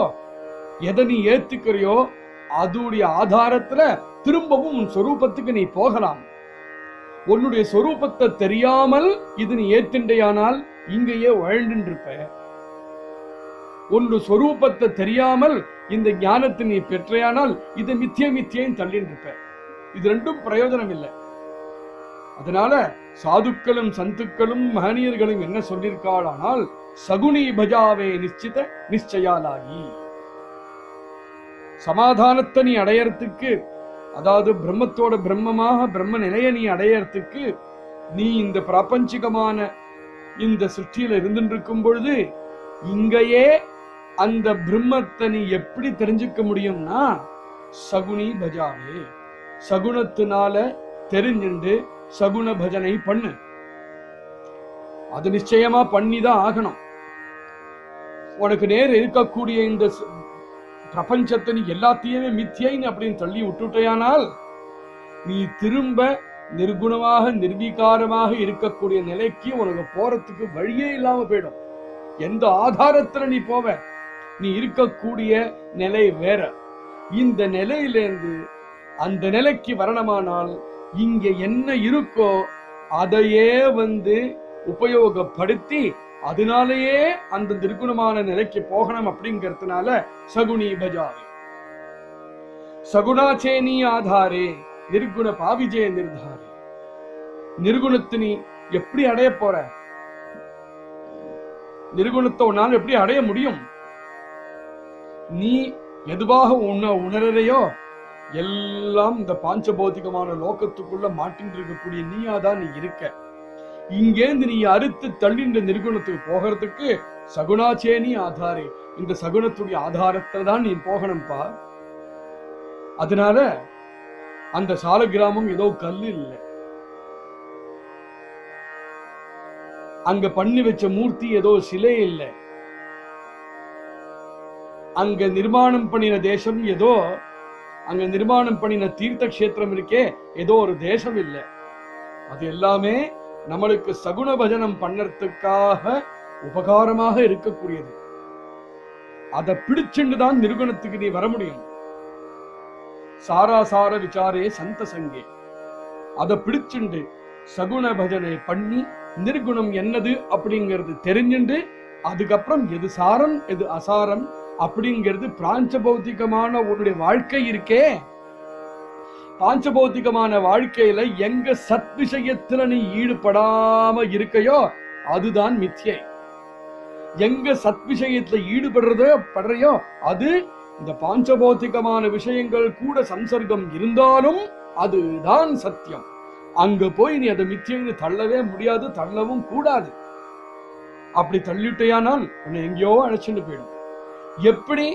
Speaker 2: எதை நீ ஏத்துக்கிறியோ அதோடைய ஆதாரத்துல திரும்பவும் உன் சொரூபத்துக்கு நீ போகலாம். உன்னுடைய சொரூபத்தை தெரியாமல் இது நீ ஏத்துண்டையானால் இங்கேயே வாழ்ந்துட்டு இருப்ப. உன்னுடைய சொரூபத்தை தெரியாமல் இந்த ஞானத்தை நீ பெற்றையானால் இது மித்திய மித்தியன்னு தள்ளிட்டு இருப்ப. இது ரெண்டும் பிரயோஜனம் இல்லை. அதனால சாதுக்களும் சந்துக்களும் மகனியர்களும் என்ன சொல்லியிருக்காள், சகுனி பஜாவே நிச்சித நிச்சயாலாகி. சமாதானத்தை நீ அடையறதுக்கு, அதாவது பிரம்மத்தோட பிரம்மமாக பிரம்ம நிலைய நீ அடையறதுக்கு நீ இந்த பிராபஞ்சிகமான இந்த சிருஷ்டியில இருந்துட்டு இருக்கும் பொழுது இங்கேயே அந்த பிரம்மத்தை நீ எப்படி தெரிஞ்சுக்க முடியும்னா சகுனி பஜாவே, சகுனத்தினால தெரிஞ்சுண்டு சகுன பஜனை பண்ணு. அது நிச்சயமா பண்ணிதான் ஆகணும். உனக்கு நேர் இருக்கக்கூடிய இந்த பிரபஞ்சத்தை நீ எல்லாத்தையுமே மித்தியைன்னு அப்படின்னு தள்ளி விட்டுட்டையானால் நீ திரும்ப நிர்குணமாக நிர்வீகாரமாக இருக்கக்கூடிய நிலைக்கு உனக்கு போறதுக்கு வழியே இல்லாம போயிடும். எந்த ஆதாரத்துல நீ போவ? நீ இருக்கக்கூடிய நிலை வேற. இந்த நிலையிலேருந்து அந்த நிலைக்கு வரணுமானால் இங்க என்ன இருக்கோ அதையே உபயோகப்படுத்தி அதனாலேயே அந்த நிர்குணமான நிலைக்கு போகணும். அப்படிங்கிறதுனால சகுனி பஜாவே சகுணாச்சேனி ஆதாரே நிர்குண பாவிஜே நிர்தாரே. நிர்குணத்தை நீ எப்படி அடைய போற? நிர்குணத்தை உன்னால் எப்படி அடைய முடியும்? நீ எதுவாக உணரையோ எல்லாம் இந்த பாஞ்சபௌதிகமான லோகத்துக்குள்ள மாட்டின் இருக்கக்கூடிய நீயாதான் நீ இருக்க. இங்கேந்து நீ அறுத்து தள்ளின்ற நிர்குணத்துக்கு போகிறதுக்கு சகுணாச்சேனி ஆதாரே, இந்த சகுனத்துடைய ஆதாரத்துல தான் நீ போகணும்பா. அதனால அந்த சால கிராமம் ஏதோ கல்லு இல்லை, அங்க பண்ணி வச்ச மூர்த்தி ஏதோ சிலை இல்லை, அங்க நிர்மாணம் பண்ணின தேசம் ஏதோ அங்க நிர்மாணம் பண்ணின தீர்த்த கஷேத்திரம் இருக்கே ஏதோ ஒரு தேசம் இல்லை. அது எல்லாமே நம்மளுக்கு சகுன பஜனம் பண்ணறதுக்காக உபகாரமாக இருக்கக்கூடியது. அதை பிடிச்சுண்டுதான் நிர்குணத்துக்கு நீ வர முடியும். சாராசார விசாரே சந்த சங்கே, அதை பிடிச்சுண்டு சகுன பஜனை பண்ணி நிர்குணம் என்னது அப்படிங்கிறது தெரிஞ்சுண்டு அதுக்கப்புறம் எது சாரம் எது அசாரம் அப்படிங்கிறது பிராஞ்சபௌத்திகமான உன்னுடைய வாழ்க்கை இருக்கே, பாஞ்சபௌத்திகமான வாழ்க்கையில எங்க சத் விஷயத்துல நீ ஈடுபடாம இருக்கையோ அதுதான் மித்யை. எங்க சத் விஷயத்துல ஈடுபடுறையோ அது இந்த பாஞ்சபௌத்திகமான விஷயங்கள் கூட சம்சர்க்கம் இருந்தாலும் அதுதான் சத்தியம். அங்க போய் நீ அதை மித்யைன்னு தள்ளவே முடியாது, தள்ளவும் கூடாது. அப்படி தள்ளிட்டையானால் உன்னை எங்கேயோ அழைச்சிட்டு போயிடும். எப்படி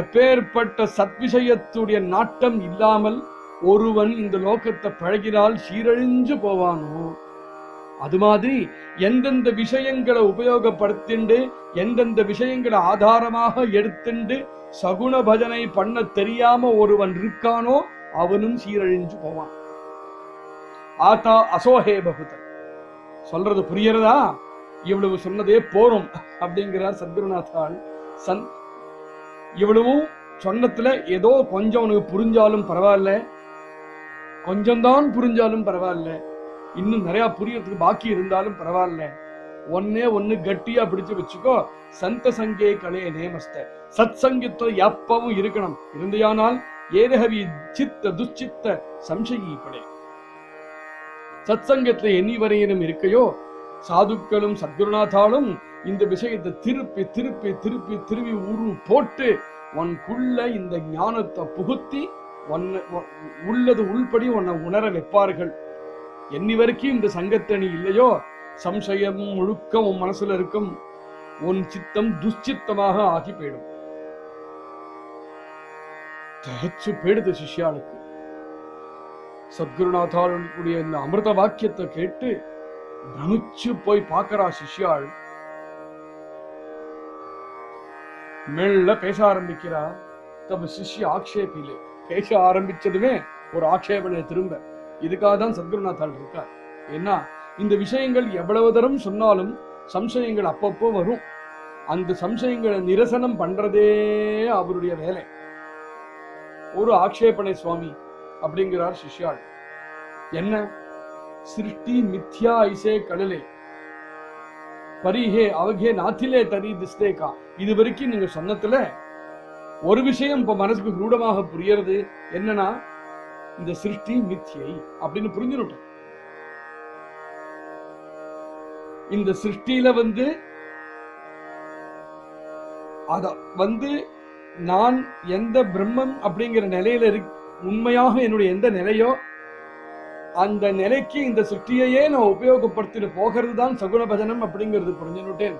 Speaker 2: எப்பேற்பட்ட சத் விஷயத்துடைய நாட்டம் இல்லாமல் ஒருவன் இந்த லோகத்தை பழகினால் சீரழிஞ்சு போவானோ அது மாதிரி எந்தெந்த விஷயங்களை உபயோகப்படுத்திண்டு எந்தெந்த விஷயங்களை ஆதாரமாக எடுத்துண்டு சகுன பஜனை பண்ண தெரியாம ஒருவன் இருக்கானோ அவனும் சீரழிஞ்சு போவான். ஆதா அசோஹே பகுத. சொல்றது புரியறதா? இவ்வளவு சொன்னதே போரும் அப்படிங்கிறார் சத்குருநாதாள். இவ்வளவும் சொன்னத்துல ஏதோ கொஞ்சம் உனக்கு புரிஞ்சாலும் பரவாயில்ல, கொஞ்சம்தான் புரிஞ்சாலும் பரவாயில்ல, இன்னும் நிறைய புரியறதுக்கு பாக்கி இருந்தாலும் பரவாயில்ல, ஒன்னே ஒன்னு கட்டியா பிடிச்சு வச்சுக்கோ. சந்த சங்கே கலே நேமஸ்த, சத் சங்கத்துல எப்பவும் இருக்கணும். இருந்தையானால் ஏதகவி சித்த துஷ்சித்த சம்சயி படே. சத் சங்கத்துல எண்ணி வரையினும் இருக்கையோ சாதுக்களும் சத்குருநாதாலும் இந்த விஷயத்தை திருப்பி திருப்பி திருப்பி திருப்பி போட்டு உனக்குள்ள இந்த ஞானத்தை புகுத்தி உள்ளது உள்படி உன்னை உணர வைப்பார்கள். என்னி வரைக்கும் இந்த சங்கத்தணி இல்லையோ சம்சயம் முழுக்க உன் மனசுல இருக்கும், உன் சித்தம் துஷ்சித்தமாக ஆகி போயிடும். தகச்சு போயிடுது சிஷ்யாளுக்கு. சத்குருநாதாளுடைய இந்த அமிர்த வாக்கியத்தை கேட்டு பிரமிச்சு போய் பார்க்கிறா சிஷ்யாள். மெல்ல பேச ஆரம்பிக்கிறா. தம் சிஷ்ய ஆக்ஷேபிலே பேச ஆரம்பிச்சதுமே ஒரு ஆக்ஷேபனை திரும்ப. இதுக்காக தான் சத்குருநாதாள் இருக்கார். ஏன்னா இந்த விஷயங்கள் எவ்வளவு தரம் சொன்னாலும் சம்சயங்கள் அப்பப்போ வரும். அந்த சம்சயங்களை நிரசனம் பண்றதே அவருடைய வேலை. ஒரு ஆக்ஷேபனை சுவாமி அப்படிங்கிறார் சிஷ்யாள். என்ன? சிருஷ்டி மித்யா ஐசே கடலே பரிஹே அவகே நாத்திலே தரி திஸ்தேகா. இது வரைக்கும் நீங்க சொன்னதுல ஒரு விஷயம் இப்ப மனசுக்கு ரூடமாக புரியறது. என்னன்னா இந்த சிருஷ்டி மித்யை அப்படின்னு புரிஞ்சுட்டேன். இந்த சிருஷ்டியில அத நான் எந்த பிரம்மம் அப்படிங்கிற நிலையில உண்மையாக என்னுடைய எந்த நிலையோ அந்த நிலைக்கு இந்த சிருஷ்டியையே நான் உபயோகப்படுத்திட்டு போகிறது தான் சகுன பஜனம் அப்படிங்கிறது புரிஞ்சுட்டேன்.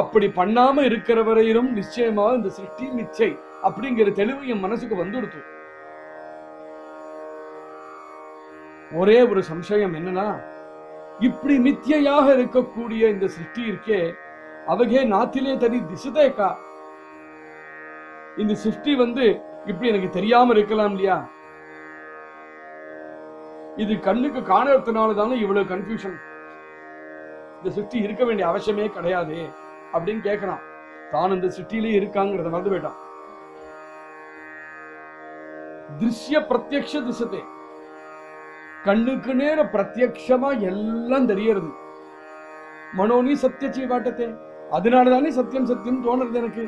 Speaker 2: அப்படி பண்ணாம இருக்கிற வரையிலும் நிச்சயமா இந்த சிருஷ்டி மிச்சை அப்படிங்கிற தெளிவு என் மனசுக்கு வந்துடுத்து. ஒரே ஒரு சம்சயம் என்னன்னா, இப்படி மித்தியாக இருக்கக்கூடிய இந்த சிருஷ்டி இருக்கே அவகே நாத்திலே தனி திசுதேக்கா. இந்த சிருஷ்டி இப்படி எனக்கு தெரியாம இருக்கலாம் இல்லையா? இது கண்ணுக்கு காணறதுனாலதானே இவ்வளவு கன்ஃபியூஷன். இந்த சிருஷ்டி இருக்க வேண்டிய அவசியமே கிடையாது அப்படின்னு கேட்கிறான். தான் இந்த சிருஷ்டிலே இருக்காங்கிறத மறந்து போயிட்டான். திருஷ்ய பிரத்யக்ஷ திசத்தை, கண்ணுக்கு நேர பிரத்யக்ஷமா எல்லாம் தெரியறது. மனோனி சத்தியச்சி வாட்டத்தே, அதனாலதானே சத்தியம் சத்தியம் தோணுறது எனக்கு.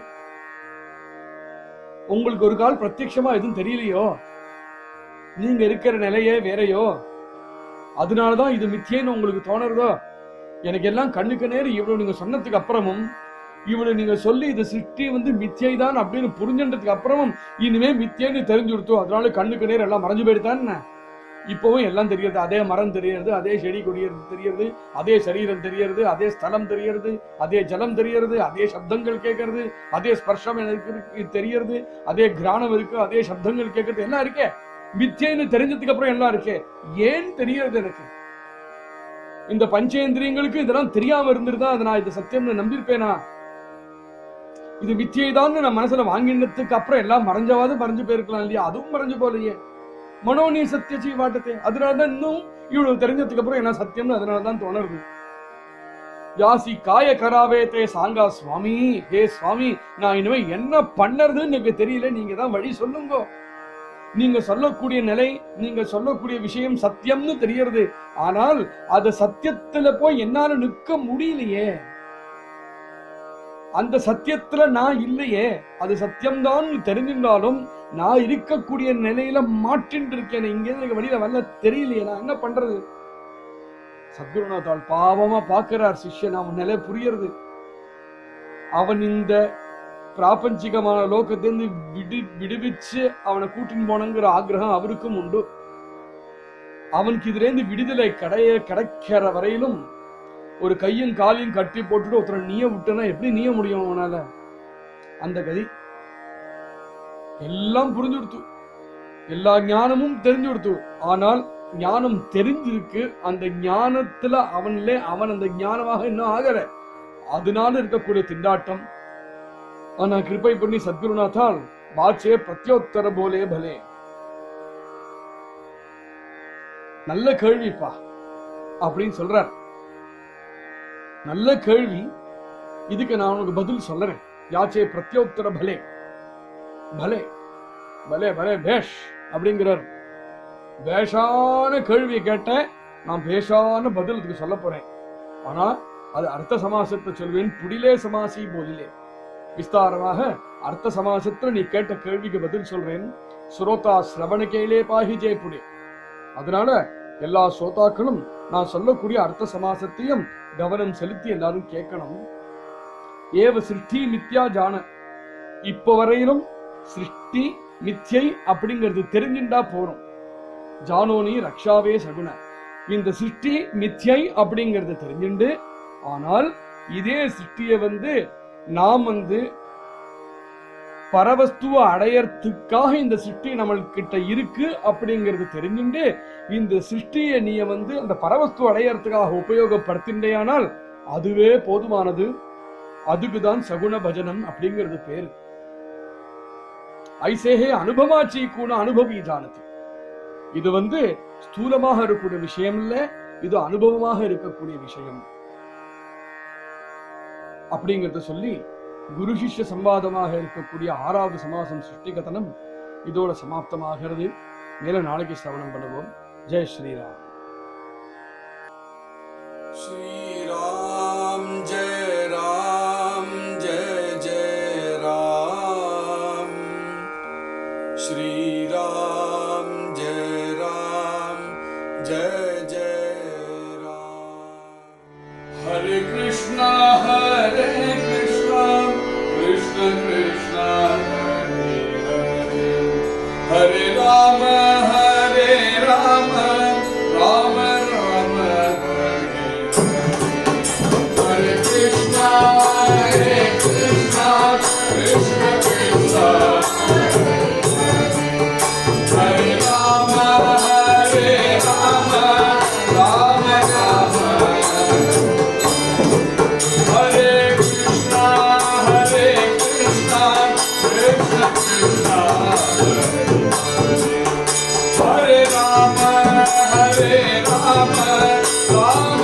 Speaker 2: உங்களுக்கு ஒரு கால் பிரத்யக்ஷமா எதுவும் தெரியலையோ, நீங்க இருக்கிற நிலையே வேறையோ, அதனாலதான் இது மித்தியன்னு உங்களுக்கு தோணுறதோ. எனக்கு எல்லாம் கண்ணுக்கு நேரம் இவ்வளவு நீங்க சொன்னதுக்கு அப்புறமும், இவ்வளவு நீங்க சொல்லி இது சிருஷ்டி மித்தியை தான் அப்படின்னு புரிஞ்சுன்றதுக்கு அப்புறமும் இனிமே மித்தியன்னு தெரிஞ்சு கொடுத்தோம். அதனால கண்ணுக்கு நேரம் எல்லாம் மறைஞ்சு போயிடுதான். இப்பவும் எல்லாம் தெரியுது. அதே மரம் தெரியுது, அதே செடி கொடியது தெரியுது, அதே சரீரம் தெரியுது, அதே ஸ்தலம் தெரியுது, அதே ஜலம் தெரியுது, அதே சப்தங்கள் கேட்கறது, அதே ஸ்பர்ஷம் எனக்கு தெரியுது, அதே கிராணம் இருக்கு, அதே சப்தங்கள் கேட்கறது எல்லாம் இருக்கே. மித்தியன்னு தெரிஞ்சதுக்கு அப்புறம் எல்லாம் இருக்கே. ஏன் தெரியாது எனக்கு? இந்த பஞ்சேந்திரியங்களுக்கு இதெல்லாம் தெரியாம இருந்திருந்தா அதை நான் இது சத்தியம்னு நம்பியிருப்பேனா? இது மித்தியை தான் நான் மனசுல வாங்கினதுக்கு அப்புறம் எல்லாம் மறைஞ்சு போயிருக்கலாம் இல்லையா? அதுவும் மறைஞ்சு போலையே. மனோனி சத்தியச்சி வாட்டத்தை, அதனாலதான் இன்னும் இவ்வளவு தெரிஞ்சதுக்கு அப்புறம் என்ன சத்தியம்னு அதனாலதான் தோணுது. யாசி காய கராவே தே சாங்கா சுவாமி. ஹே சுவாமி, நான் இனிமே என்ன பண்ணறதுன்னு எனக்கு தெரியல, நீங்க தான் வழி சொல்லுங்க. நீங்க சொல்லக்கூடிய நிலை, நீங்க சொல்லக்கூடிய விஷயம் சத்தியம்னு தெரியறது. ஆனால் அது சத்தியத்துல போய் என்னால நிற்க முடியலையே. அந்த சத்தியத்துல நான் இல்லையே. அது சத்தியம்தான் தெரிஞ்சிருந்தாலும் நான் இருக்கக்கூடிய நிலையில மாட்டின்னு இருக்கேன். இங்கே எனக்கு வெளியில வரல தெரியலையே, நான் என்ன பண்றது? சத்குருநாதாள் பாவமா பாக்குறார் சிஷ்யன். அவன் நிலை புரியறது. அவன் இந்த பிராபஞ்சிகமான லோகத்திலிருந்து விடுவிச்சு அவனை கூட்டின்னு போனங்கிற ஆக்ரகம் அவருக்கும் உண்டு. அவனுக்கு இதுல இருந்து விடுதலை கிடைக்கிற வரையிலும் ஒரு கையும் காலையும் கட்டி போட்டுட்டு ஒருத்தர நீய விட்டனா எப்படி நீய முடியும் அவனால? அந்த கதி எல்லாம் புரிஞ்சு கொடுத்து, எல்லா ஞானமும் தெரிஞ்சு கொடுத்து. ஆனால் ஞானம் தெரிஞ்சிருக்கு, அந்த ஞானத்துல அவன் அந்த ஞானமாக இன்னும் ஆகல. அதனால இருக்கக்கூடிய திண்டாட்டம். ஆனா கிருபை பண்ணி சத்குருநாதால் பாச்சே பிரத்யோத்தர போலே பலே. நல்ல கேள்விப்பா அப்படின்னு சொல்றார். நல்ல கேள்வி, இதுக்கு நான் உனக்கு பதில் சொல்றேன். யாச்சே பிரத்யோத்தர பலே பலே பலே பலே பேஷ் அப்படிங்கிறார். பேஷான கேள்வியை கேட்ட நான் பேசான பதில் அதுக்கு சொல்ல போறேன். ஆனா அது அர்த்த சமாசத்தை சொல்வேன். புடிலே சமாசி போதிலே விஸ்தாரமாக அர்த்த சமாசத்துல நீ கேட்ட கேள்விக்கு பதில் சொல்றேன். சுரோதா சிரவண கேளே பாஹி ஜெயப்புடே. அதனால எல்லா சோதாக்களும் நான் சொல்லக்கூடிய அர்த்த சமாசத்தையும் கவனம் செலுத்தி எல்லாரும் கேட்கணும். ஏவ சிருஷ்டி மித்யா ஜான. இப்ப வரையிலும் சிருஷ்டி மித்யை அப்படிங்கிறது தெரிஞ்சுண்டா போறோம். ஜானோனி ரக்ஷாவே சகுன. இந்த சிருஷ்டி மித்யை அப்படிங்கிறது தெரிஞ்சுண்டு, ஆனால் இதே சிருஷ்டியை நாம் பரவஸ்துவ அடையறதுக்காக இந்த சிருஷ்டி நம்மள்கிட்ட இருக்கு அப்படிங்கிறது தெரிஞ்சுண்டு, இந்த சிருஷ்டியை நீ அந்த பரவஸ்து அடையறதுக்காக உபயோகப்படுத்தின்றேயானால் அதுவே போதுமானது. அதுக்குதான் சகுண பஜனம் அப்படிங்கிறது பேரு. ஐசேகே அனுபவாச்சி கூட அனுபவி ஜானதி. இது ஸ்தூலமாக இருக்கக்கூடிய விஷயம் இல்ல, இது அனுபவமாக இருக்கக்கூடிய விஷயம் அப்படிங்கறத சொல்லி குரு சிஷ்ய சம்வாதமாக இருக்கக்கூடிய 6வது சமாசம் சிருஷ்டி கதனம் இதோட சமாப்தமாகிறது. மேல நாளைக்கு சிரவணம் பண்ணுவோம். ஜெய் ஸ்ரீராம்.
Speaker 1: ஸ்ரீராம் ஜெய ராம் ஜெய ஜெய ராம். ஸ்ரீராம் ஜெய ராம் ஜெய ஜெய ராம். ஹரே கிருஷ்ணா ஹரே கிருஷ்ணா கிருஷ்ண கிருஷ்ணா ஹரே ஹரே. ஹரே ராம ஹரே ராம ராம ராம ஹரே ஹரே. ஹரே கிருஷ்ணா ஹரே கிருஷ்ணா கிருஷ்ண கிருஷ்ணா ஹரே ஹரே. ஹரே ராம ஹரே ராம ராம ராம ஹரே கிருஷ்ணா ஹரே கிருஷ்ணா கிருஷ்ண கிருஷ்ணா ஹரே ஹரே. ஹரே ராம ஹரே ராம ராம